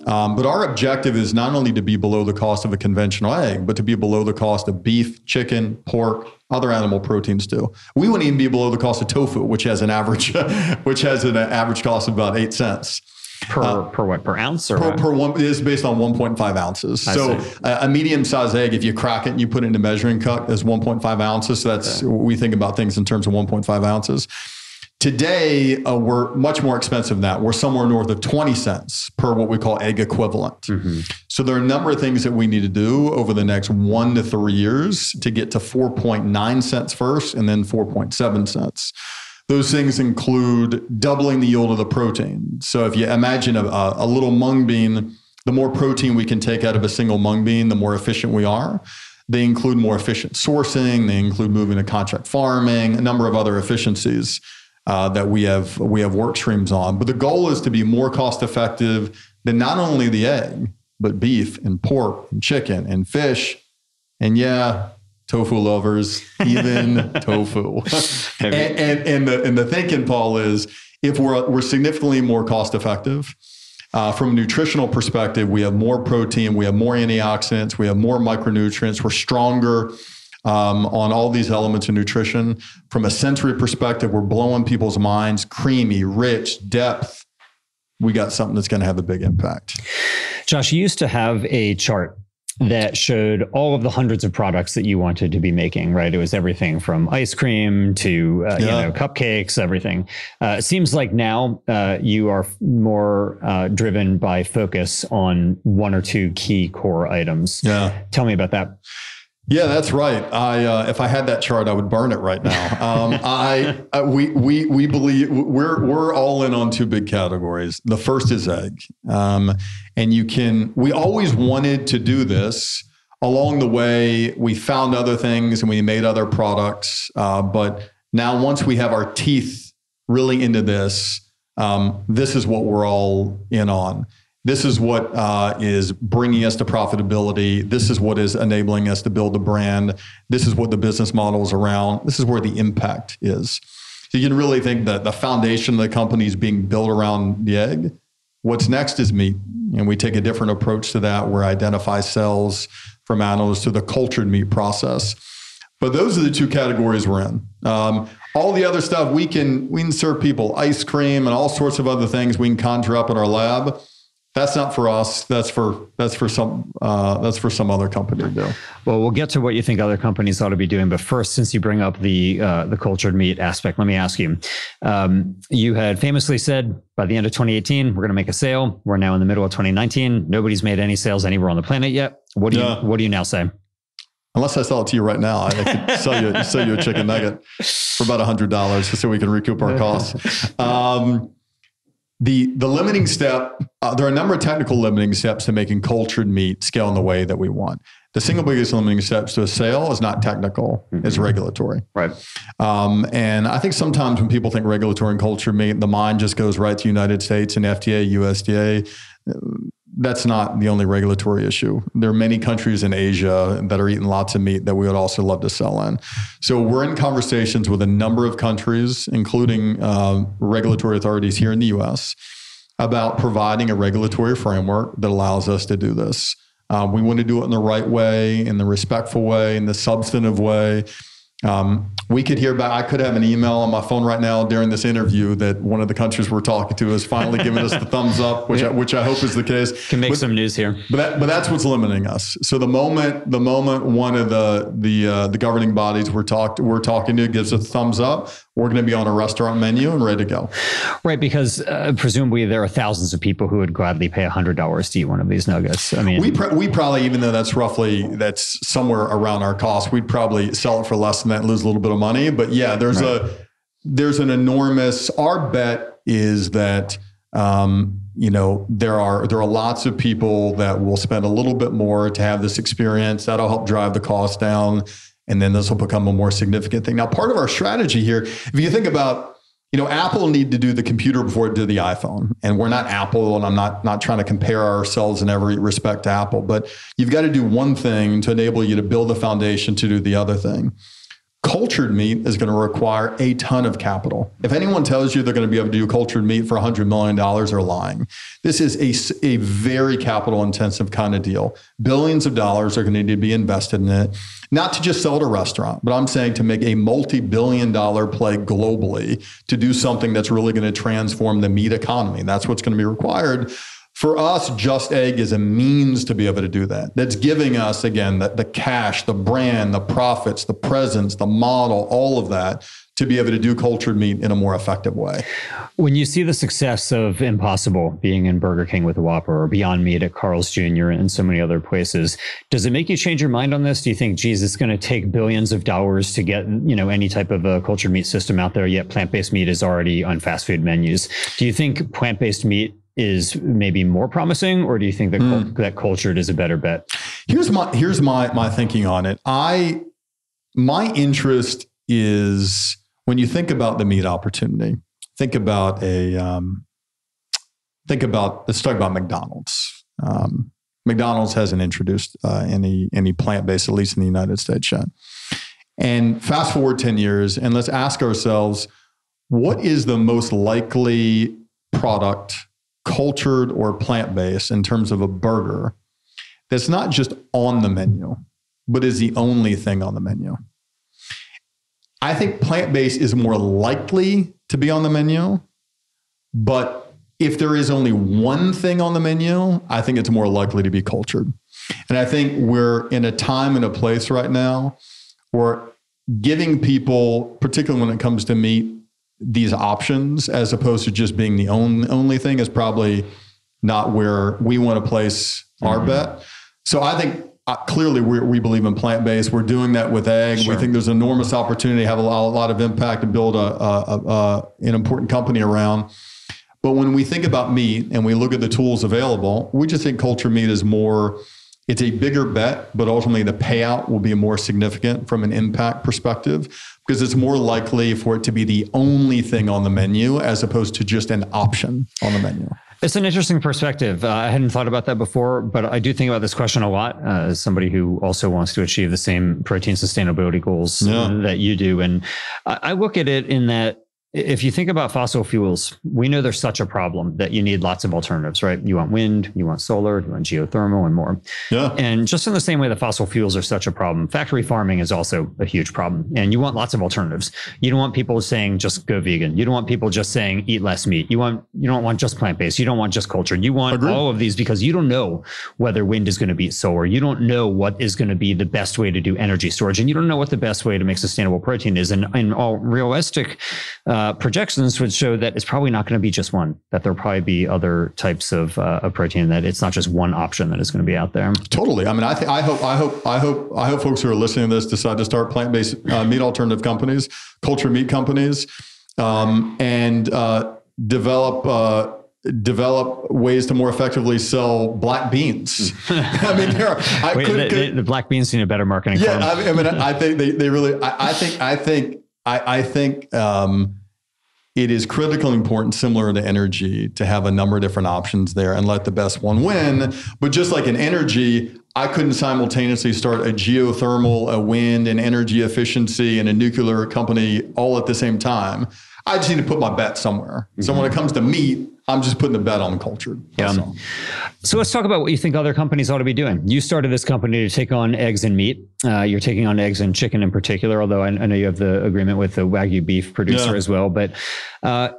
But our objective is not only to be below the cost of a conventional egg, but to be below the cost of beef, chicken, pork, other animal proteins too. We wouldn't even be below the cost of tofu, which has an average cost of about 8 cents. Per what? Per ounce? Or per one is based on 1.5 ounces. So a medium-sized egg, if you crack it and you put it in a measuring cup, is 1.5 ounces. So that's we think about things in terms of 1.5 ounces. Today, we're much more expensive than that. We're somewhere north of 20 cents per what we call egg equivalent. Mm-hmm. So there are a number of things that we need to do over the next 1 to 3 years to get to 4.9 cents first and then 4.7 cents. Those things include doubling the yield of the protein. So if you imagine a little mung bean, the more protein we can take out of a single mung bean, the more efficient we are. They include more efficient sourcing. They include moving to contract farming, a number of other efficiencies that we have work streams on. But the goal is to be more cost effective than not only the egg, but beef and pork and chicken and fish. And tofu lovers, even tofu. And the thinking, Paul, is if we're significantly more cost effective, from a nutritional perspective, we have more protein, we have more antioxidants, we have more micronutrients, we're stronger on all these elements of nutrition. From a sensory perspective, we're blowing people's minds, creamy, rich, depth. We got something that's going to have a big impact. Josh, you used to have a chart that showed all of the hundreds of products that you wanted to be making, right? It was everything from ice cream to cupcakes, everything. It seems like now you are more driven by focus on 1 or 2 key core items. Yeah. Tell me about that. Yeah, that's right. If I had that chart, I would burn it right now. We believe we're all in on 2 big categories. The first is egg, and we always wanted to do this. Along the way, we found other things and we made other products. But now, once we have our teeth really into this, this is what we're all in on. This is what is bringing us to profitability. This is what is enabling us to build a brand. This is what the business model is around. This is where the impact is. So you can really think that the foundation of the company is being built around the egg. What's next is meat. And we take a different approach to that where I identify cells from animals to the cultured meat process. But those are the 2 categories we're in. All the other stuff, we can serve people ice cream and all sorts of other things we can conjure up in our lab. That's not for us. That's for some other company to do. Well, we'll get to what you think other companies ought to be doing. But first, since you bring up the cultured meat aspect, let me ask you. You had famously said by the end of 2018, we're going to make a sale. We're now in the middle of 2019. Nobody's made any sales anywhere on the planet yet. What do you now say? Unless I sell it to you right now, I could sell you a chicken nugget for about $100 just so we can recoup our costs. The limiting step, there are a number of technical limiting steps to making cultured meat scale in the way that we want. The single biggest limiting steps to a sale is not technical, it's regulatory. Right. And I think sometimes when people think regulatory and cultured meat, the mind just goes right to United States and FDA, USDA. That's not the only regulatory issue. There are many countries in Asia that are eating lots of meat that we would also love to sell in. So we're in conversations with a number of countries, including regulatory authorities here in the US, about providing a regulatory framework that allows us to do this. We want to do it in the right way, in the respectful way, in the substantive way. We could hear back. I could have an email on my phone right now during this interview that one of the countries we're talking to has finally given us the thumbs up, which I hope is the case. Can make some news here. But that's what's limiting us. So the moment one of the governing bodies we're talking to gives us a thumbs up, we're going to be on a restaurant menu and ready to go. Right, because presumably there are thousands of people who would gladly pay $100 to eat one of these nuggets. I mean, we probably, even though that's somewhere around our cost, we'd probably sell it for less than that and lose a little bit of money. But yeah, there's an enormous. Our bet is that there are lots of people that will spend a little bit more to have this experience. That'll help drive the cost down. And then this will become a more significant thing. Now, part of our strategy here, if you think about, Apple needed to do the computer before it did the iPhone. And we're not Apple, and I'm not trying to compare ourselves in every respect to Apple, but you've got to do one thing to enable you to build the foundation to do the other thing. Cultured meat is going to require a ton of capital. If anyone tells you they're going to be able to do cultured meat for $100 million, they're lying. This is a very capital intensive kind of deal. Billions of dollars are going to need to be invested in it, not to just sell at a restaurant, but I'm saying to make a multi-billion-dollar play globally to do something that's really going to transform the meat economy. That's what's going to be required. For us, Just Egg is a means to be able to do that. That's giving us, again, the cash, the brand, the profits, the presence, the model, all of that to be able to do cultured meat in a more effective way. When you see the success of Impossible being in Burger King with a Whopper or Beyond Meat at Carl's Jr. and so many other places, does it make you change your mind on this? Do you think, geez, it's going to take billions of dollars to get, any type of a cultured meat system out there, yet plant-based meat is already on fast food menus? Do you think plant-based meat is maybe more promising, or do you think that that cultured is a better bet? Here's my thinking on it. My interest is, when you think about the meat opportunity, let's talk about McDonald's. McDonald's hasn't introduced any plant-based, at least in the United States yet. And fast forward 10 years, and let's ask ourselves, what is the most likely product, cultured or plant-based, in terms of a burger that's not just on the menu, but is the only thing on the menu? I think plant-based is more likely to be on the menu, but if there is only one thing on the menu, I think it's more likely to be cultured. And I think we're in a time and a place right now where giving people, particularly when it comes to meat, these options as opposed to just being the only thing is probably not where we want to place our bet. So I think clearly we believe in plant-based. We're doing that with egg. Sure. We think there's enormous opportunity to have a lot of impact and build an important company around. But when we think about meat and we look at the tools available, we just think cultured meat is it's a bigger bet, but ultimately the payout will be more significant from an impact perspective, because it's more likely for it to be the only thing on the menu as opposed to just an option on the menu. It's an interesting perspective. I hadn't thought about that before, but I do think about this question a lot as somebody who also wants to achieve the same protein sustainability goals that you do. And I look at it in that, if you think about fossil fuels, we know there's such a problem that you need lots of alternatives, right? You want wind, you want solar, you want geothermal and more. Yeah. And just in the same way that fossil fuels are such a problem, factory farming is also a huge problem. And you want lots of alternatives. You don't want people saying just go vegan. You don't want people just saying eat less meat. You don't want just plant-based. You don't want just cultured. You want all of these, because you don't know whether wind is going to beat solar. You don't know what is going to be the best way to do energy storage. And you don't know what the best way to make sustainable protein is. And in all realistic projections would show that it's probably not going to be just one, that there'll probably be other types of protein, that it's not just one option that is going to be out there. Totally. I mean, I hope folks who are listening to this decide to start plant-based meat alternative companies, cultured meat companies, and develop develop ways to more effectively sell black beans. I mean, the black beans need a better marketing. Yeah, I think they really. I think it is critically important, similar to energy, to have a number of different options there and let the best one win. But just like in energy, I couldn't simultaneously start a geothermal, a wind, and energy efficiency, and a nuclear company all at the same time. I just need to put my bet somewhere. Mm-hmm. So when it comes to meat, I'm just putting the bet on culture. Yeah. So let's talk about what you think other companies ought to be doing. You started this company to take on eggs and meat. You're taking on eggs and chicken in particular, although I know you have the agreement with the Wagyu beef producer as well. But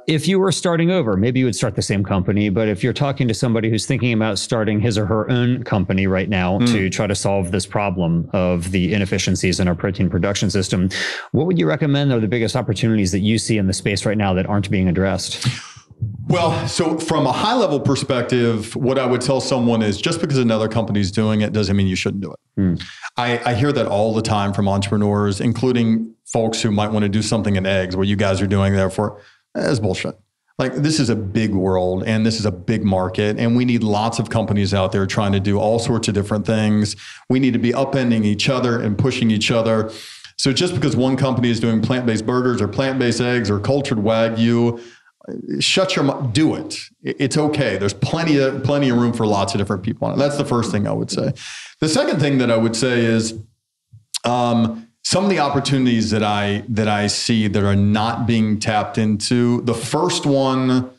if you were starting over, maybe you would start the same company. But if you're talking to somebody who's thinking about starting his or her own company right now to try to solve this problem of the inefficiencies in our protein production system, what would you recommend are the biggest opportunities that you see in the space right now that aren't being addressed? Well, so from a high level perspective, what I would tell someone is just because another company is doing it doesn't mean you shouldn't do it. I hear that all the time from entrepreneurs, including folks who might want to do something in eggs, what you guys are doing therefore is bullshit. Like, this is a big world and this is a big market, and we need lots of companies out there trying to do all sorts of different things. We need to be upending each other and pushing each other. So just because one company is doing plant-based burgers or plant-based eggs or cultured Wagyu, shut your mouth, do it. It's okay. There's plenty of room for lots of different people on it. That's the first thing I would say. The second thing that I would say is some of the opportunities that I see that are not being tapped into. The first one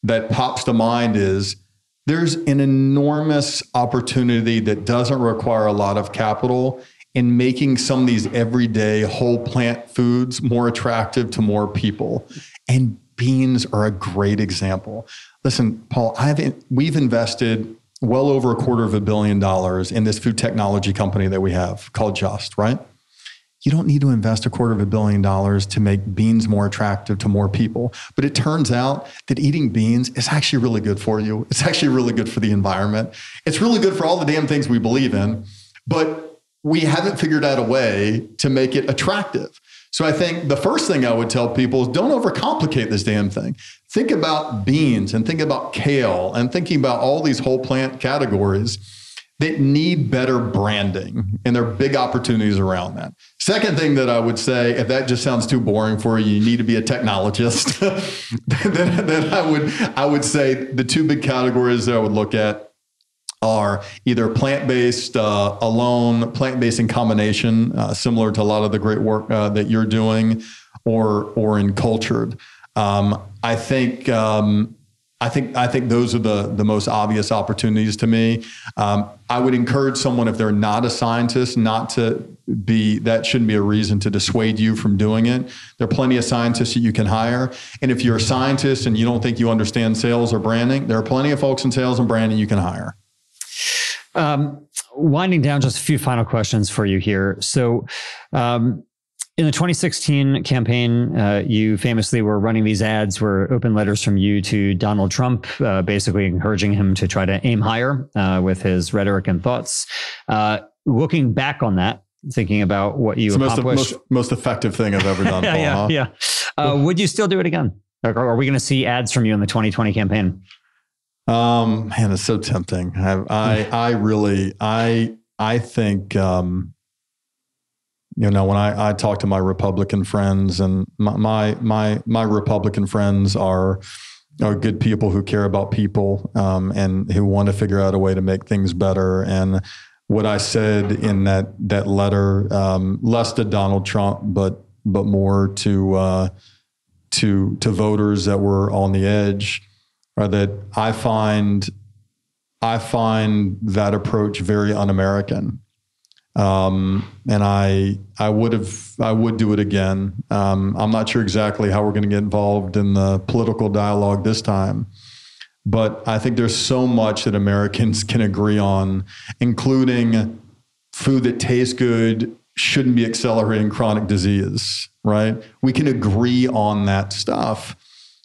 that pops to mind is there's an enormous opportunity that doesn't require a lot of capital in making some of these everyday whole plant foods more attractive to more people. And beans are a great example. Listen, Paul, we've invested well over $250 million in this food technology company that we have called Just, right? You don't need to invest $250 million to make beans more attractive to more people. But it turns out that eating beans is actually really good for you. It's actually really good for the environment. It's really good for all the damn things we believe in. But we haven't figured out a way to make it attractive. So I think the first thing I would tell people is don't overcomplicate this damn thing. Think about beans and think about kale and thinking about all these whole plant categories that need better branding, and there are big opportunities around that. Second thing that I would say, if that just sounds too boring for you, you need to be a technologist, then I would say the two big categories that I would look at are either plant-based alone, plant-based in combination, similar to a lot of the great work that you're doing, or in cultured. I think those are the most obvious opportunities to me. I would encourage someone, if they're not a scientist, not to be, that shouldn't be a reason to dissuade you from doing it. There are plenty of scientists that you can hire. And if you're a scientist and you don't think you understand sales or branding, there are plenty of folks in sales and branding you can hire. Winding down, just a few final questions for you here. So, in the 2016 campaign, you famously were running these ads, were open letters from you to Donald Trump, basically encouraging him to try to aim higher with his rhetoric and thoughts. Looking back on that, thinking about what you accomplished. Most effective thing I've ever done, Paul, yeah. Would you still do it again? Or are we going to see ads from you in the 2020 campaign? Man, it's so tempting. I think, when I talk to my Republican friends, and my Republican friends are good people who care about people, and who want to figure out a way to make things better. And what I said in that letter, less to Donald Trump, but more to voters that were on the edge, are that I find that approach very un-American. And I would do it again. I'm not sure exactly how we're going to get involved in the political dialogue this time, but I think there's so much that Americans can agree on, including food that tastes good shouldn't be accelerating chronic disease, right? We can agree on that stuff.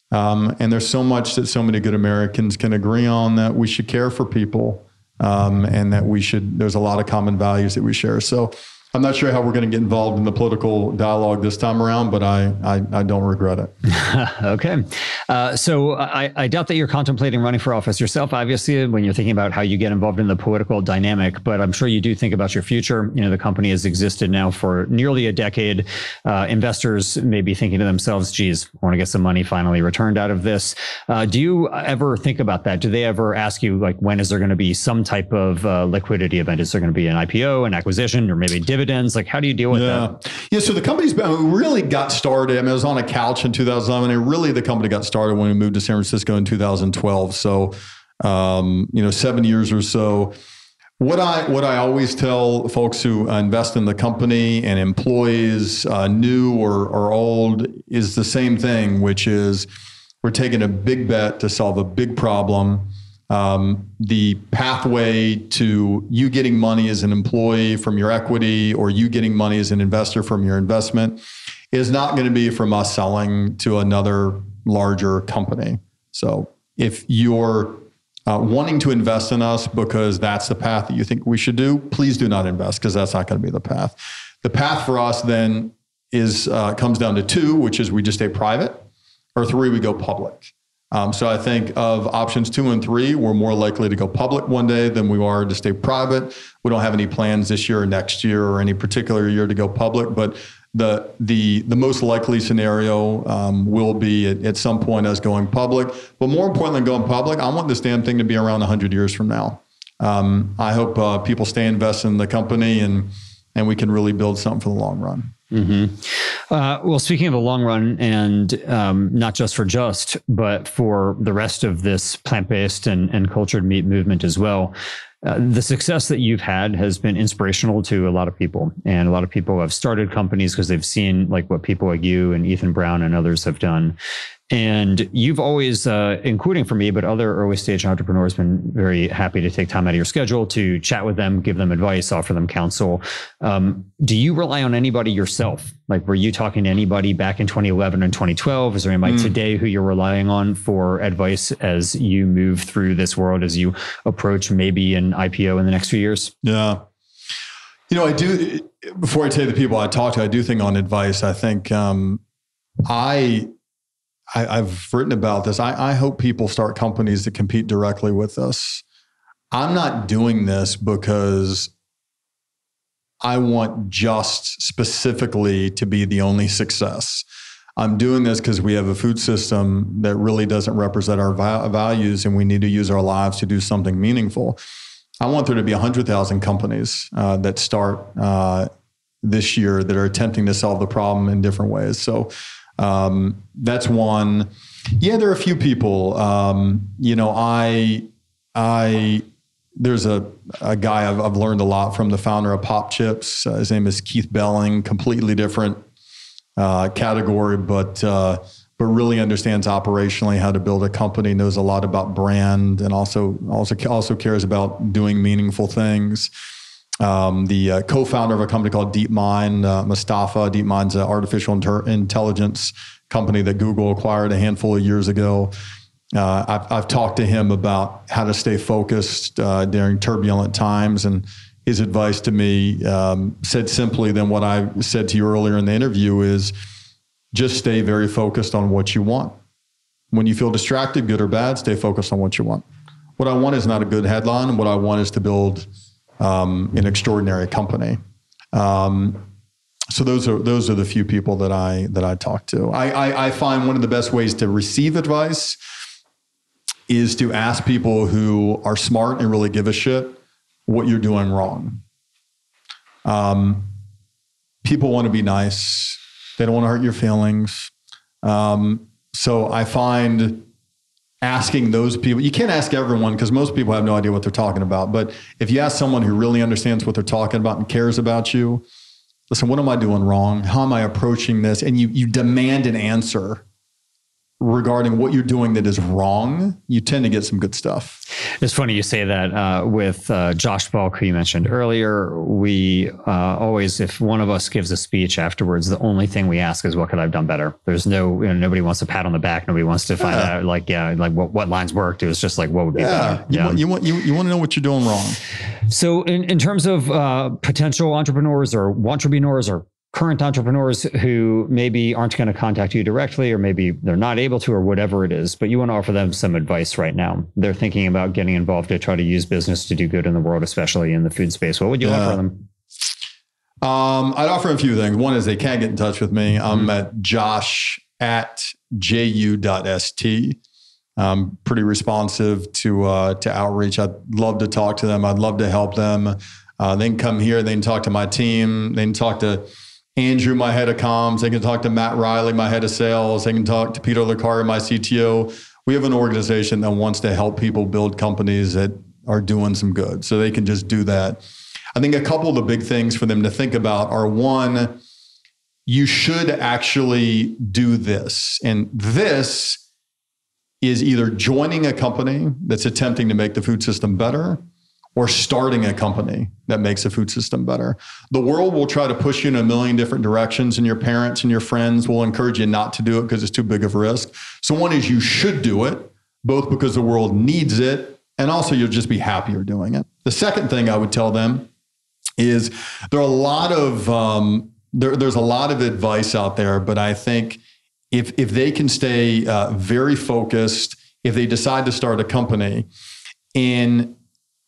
And there's so much that so many good Americans can agree on, that we should care for people, and that there's a lot of common values that we share. So I'm not sure how we're going to get involved in the political dialogue this time around, but I don't regret it. Okay. So I doubt that you're contemplating running for office yourself, obviously, when you're thinking about how you get involved in the political dynamic, but I'm sure you do think about your future. The company has existed now for nearly a decade. Investors may be thinking to themselves, geez, I want to get some money finally returned out of this. Do you ever think about that? Do they ever ask you, like, when is there going to be some type of liquidity event? Is there going to be an IPO, an acquisition, or maybe dividends? Like, how do you deal with that? Yeah. So the company's really got started. I mean, I was on a couch in 2011, and really the company got started when we moved to San Francisco in 2012. So, 7 years or so. What I always tell folks who invest in the company and employees, new or old, is the same thing, which is we're taking a big bet to solve a big problem. The pathway to you getting money as an employee from your equity or you getting money as an investor from your investment is not going to be from us selling to another larger company. So if you're wanting to invest in us because that's the path that you think we should do, please do not invest, because that's not going to be the path. The path for us then comes down to two, which is we just stay private, or three, we go public. So I think of options 2 and 3, we're more likely to go public one day than we are to stay private. We don't have any plans this year or next year or any particular year to go public, but the most likely scenario will be at some point us going public. But more importantly than going public, I want this damn thing to be around 100 years from now. I hope people stay invested in the company and we can really build something for the long run. Mm-hmm. Well, speaking of the long run, and not just for Just, but for the rest of this plant-based and cultured meat movement as well, the success that you've had has been inspirational to a lot of people. And a lot of people have started companies because they've seen like what people like you and Ethan Brown and others have done. And you've always, including for me, but other early stage entrepreneurs, been very happy to take time out of your schedule to chat with them, give them advice, offer them counsel. Do you rely on anybody yourself? Like, were you talking to anybody back in 2011 and 2012? Is there anybody today who you're relying on for advice as you move through this world, as you approach maybe an IPO in the next few years? Yeah. I do, before I tell you the people I talk to, I do think on advice. I think I've written about this. I hope people start companies that compete directly with us. I'm not doing this because I want Just specifically to be the only success. I'm doing this because we have a food system that really doesn't represent our values, and we need to use our lives to do something meaningful. I want there to be 100,000 companies that start this year that are attempting to solve the problem in different ways. So that's one. Yeah, there are a few people. There's a guy I've learned a lot from, the founder of Pop Chips. His name is Keith Belling. Completely different category, but really understands operationally how to build a company. Knows a lot about brand, and also cares about doing meaningful things. The co-founder of a company called DeepMind, Mustafa. DeepMind's an artificial intelligence company that Google acquired a handful of years ago. I've talked to him about how to stay focused during turbulent times, and his advice to me, said simply than what I said to you earlier in the interview, is just stay very focused on what you want. When you feel distracted, good or bad, stay focused on what you want. What I want is not a good headline. What I want is to build an extraordinary company. So those are the few people that I talk to. I find one of the best ways to receive advice is to ask people who are smart and really give a shit what you're doing wrong. People want to be nice. They don't want to hurt your feelings. So I find asking those people, you can't ask everyone because most people have no idea what they're talking about. But if you ask someone who really understands what they're talking about and cares about you, listen, what am I doing wrong? How am I approaching this? And you demand an answer. regarding what you're doing that is wrong, you tend to get some good stuff. It's funny you say that with Josh Balk, who you mentioned earlier. We always, if one of us gives a speech afterwards, the only thing we ask is, what could I have done better? There's nobody wants a pat on the back. Nobody wants to find out what lines worked. It was just like, what would be better? You want to know what you're doing wrong. So in terms of potential entrepreneurs or current entrepreneurs who maybe aren't going to contact you directly, or maybe they're not able to, or whatever it is, but you want to offer them some advice right now. They're thinking about getting involved to try to use business to do good in the world, especially in the food space. What would you offer them? I'd offer a few things. One is they can get in touch with me. I'm at josh@ju.st. I'm pretty responsive to outreach. I'd love to talk to them. I'd love to help them. They can come here. They can talk to my team. They can talk to Andrew, my head of comms. They can talk to Matt Riley, my head of sales. They can talk to Peter Licari, my CTO. We have an organization that wants to help people build companies that are doing some good. So they can just do that. I think a couple of the big things for them to think about are, one, you should actually do this. And this is either joining a company that's attempting to make the food system better, or starting a company that makes a food system better. The world will try to push you in a million different directions, and your parents and your friends will encourage you not to do it because it's too big of a risk. So one is, you should do it, both because the world needs it, and also you'll just be happier doing it. The second thing I would tell them is there's a lot of advice out there, but I think if they can stay very focused, if they decide to start a company, in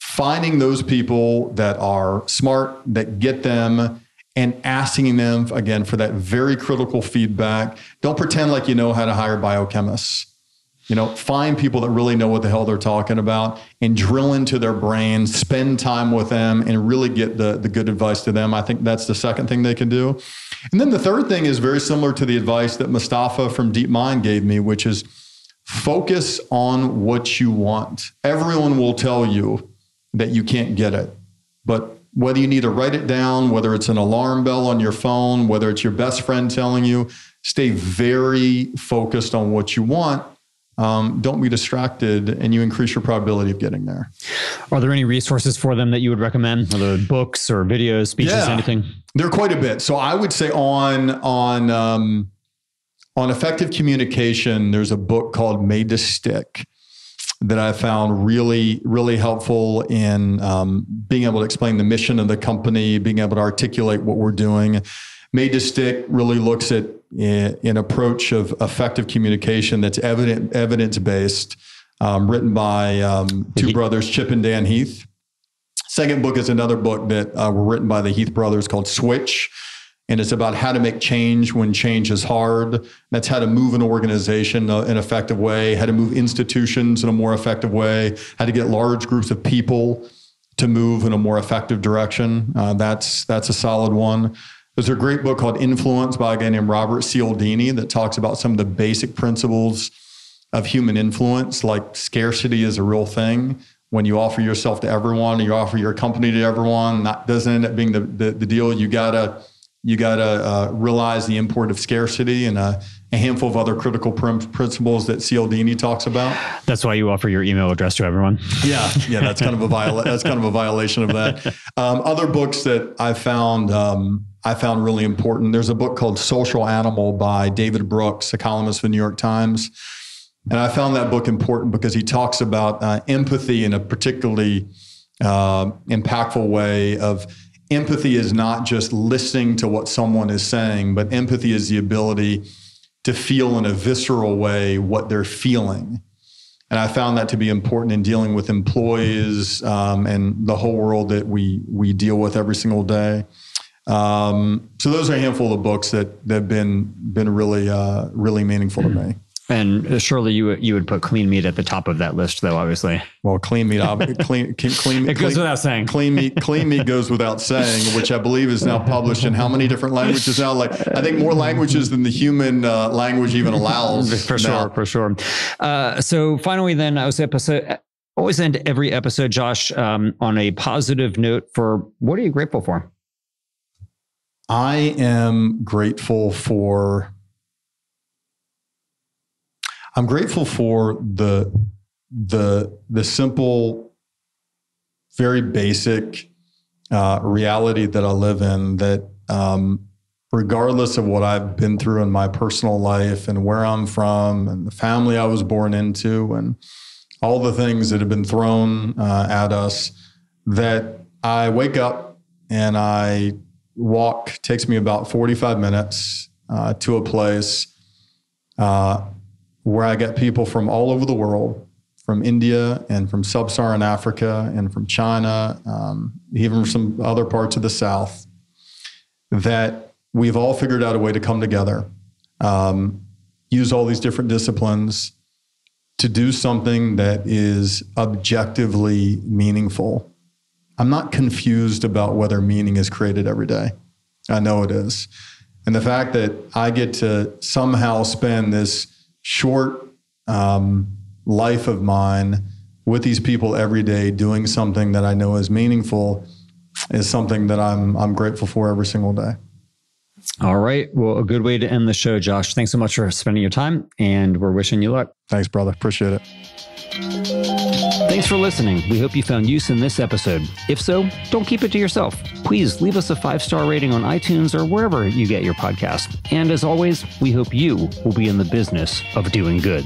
finding those people that are smart, that get them, and asking them, again, for that very critical feedback. Don't pretend like you know how to hire biochemists. Find people that really know what the hell they're talking about, and drill into their brains, spend time with them, and really get the good advice to them. I think that's the second thing they can do. And then the third thing is very similar to the advice that Mustafa from DeepMind gave me, which is focus on what you want. Everyone will tell you that you can't get it. But whether you need to write it down, whether it's an alarm bell on your phone, whether it's your best friend telling you, stay very focused on what you want. Don't be distracted, and you increase your probability of getting there. Are there any resources for them that you would recommend? Are there books or videos, speeches, anything? There are quite a bit. So I would say on effective communication, there's a book called Made to Stick that I found really, really helpful in being able to explain the mission of the company, being able to articulate what we're doing. Made to Stick really looks at an approach of effective communication that's evidence-based, written by two brothers, Chip and Dan Heath. Second book is another book that were written by the Heath brothers called Switch. And it's about how to make change when change is hard. That's how to move an organization in an effective way, how to move institutions in a more effective way, how to get large groups of people to move in a more effective direction. That's a solid one. There's a great book called Influence by a guy named Robert Cialdini that talks about some of the basic principles of human influence, like scarcity is a real thing. When you offer yourself to everyone, or you offer your company to everyone, that doesn't end up being the deal. You gotta realize the import of scarcity, and a handful of other critical principles that Cialdini talks about. That's why you offer your email address to everyone. Yeah, that's kind of a violation of that. Other books that I found really important. There's a book called Social Animal by David Brooks, a columnist for the New York Times, and I found that book important because he talks about empathy in a particularly impactful way. Of empathy is not just listening to what someone is saying, but empathy is the ability to feel in a visceral way what they're feeling. And I found that to be important in dealing with employees and the whole world that we deal with every single day. So those are a handful of books that have been really meaningful to me. And surely you would put clean meat at the top of that list, though, obviously. Well, clean meat, it goes without saying. Clean meat goes without saying, which I believe is now published in how many different languages now? Like, I think more languages than the human language even allows. For sure. So finally, then, I always end every episode, Josh, on a positive note. For what are you grateful for? I am grateful for I'm grateful for the simple, very basic reality that I live in, that regardless of what I've been through in my personal life and where I'm from and the family I was born into and all the things that have been thrown at us, that I wake up and I walk, takes me about 45 minutes to a place where I get people from all over the world, from India and from sub-Saharan Africa and from China, even from some other parts of the South, that we've all figured out a way to come together, use all these different disciplines to do something that is objectively meaningful. I'm not confused about whether meaning is created every day. I know it is. And the fact that I get to somehow spend this short life of mine with these people every day doing something that I know is meaningful is something that I'm grateful for every single day. All right. Well, a good way to end the show, Josh. Thanks so much for spending your time, and we're wishing you luck. Thanks, brother. Appreciate it. Thanks for listening. We hope you found use in this episode. If so, don't keep it to yourself. Please leave us a 5-star rating on iTunes or wherever you get your podcast. And as always, we hope you will be in the business of doing good.